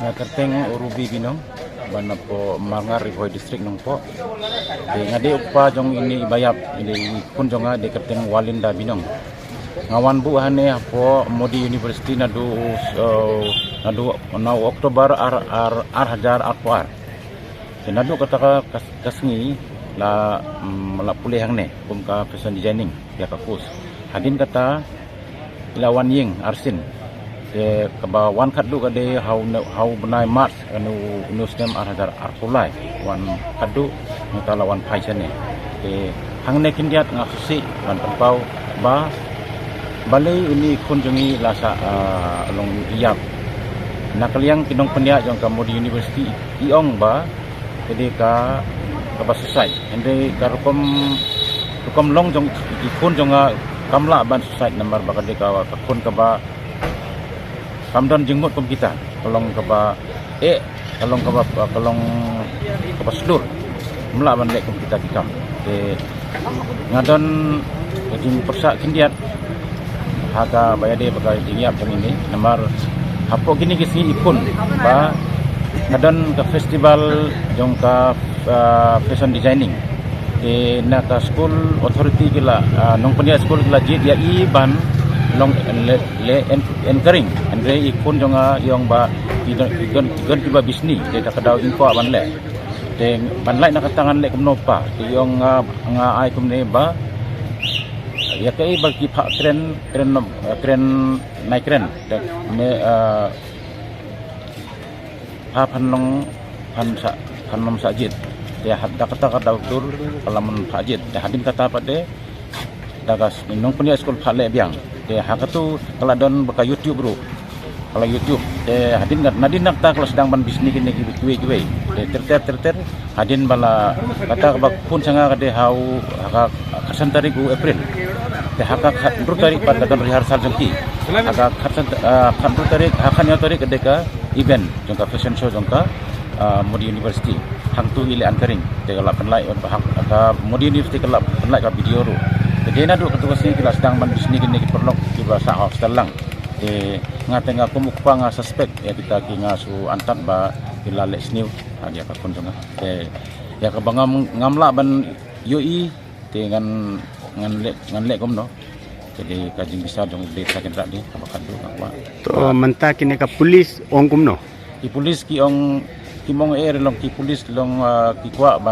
Kerteng urubi binong bana po Mangar Ivoy district nong po ngade upa jong ini bayap ini pun jonga de kerteng Walinda binong ngawan bu hane po Modi University nadu Oktober ar hajar akwar nadu kata kasngi la pulih hang ne kum ka fashion designing ya kakus hadin kata ilawan ying arsin kaba wan kaddu kade how benai mars anu stem arhadar arkulai wan kaddu ngata lawan paisane hangne kindiat ngasusi wan tempau ba balai uni kunjungi lasa long iyap nakaliang kinong pendia jong ka Modi University iong ba jadi ka susai ende karukom long jong ikun jong kamla ban susai nomor bakade ka kun ka kamdan jenggot kum kita kalong kaba kalong kaba seluruh melawan lek kum kita kikam ngadon jing persa kindiat haga bayade bagai jingiap jang ini nomor hapo gini kisi ipun ba ngadon ke festival jong ka fashion designing na ka school authority gila nong pendia school gila dia ban long le entering andre ikun jonga yong ba igon tiba bisni de takadaw info ban le de ban lai nakatangan le kumno pa yong nga ai kumne ba ya kai bagi pak tren naik tren de me ha panlong panom sajid ya hadda kata tur kalamun sajid de hadin kata pade dagas nong punya sekolah pak le biang hakatu kalau don baka YouTube bro kalau YouTube hadin nadin nakta kalau sedang ban bisnis gini giwe terter hadin bala kata pun sanga kade hau haka kasan tarik April haka kandur tarik pada don rehearsal jengki haka kandur tarik hakan tarik kade ka event jongka fashion show jongka Modi University hangtu ile ankaring kalau penlai haka Modi University kalau penlai ka video ru jadi nadu ketua sini kita sedang ban bisnis gini perlu kita sah setelang ngaten aku mukpa nga suspek ya kita kinga su antat ba bila let's new dia ka kunjunga ya ka bangam ngamla ban UI dengan ngan lek kom no jadi kajing bisa jong de sakin rak di kabakadu ngwa to menta kini ka pulis ong kom no ki pulis ki ong kimong long ki pulis long ki kwa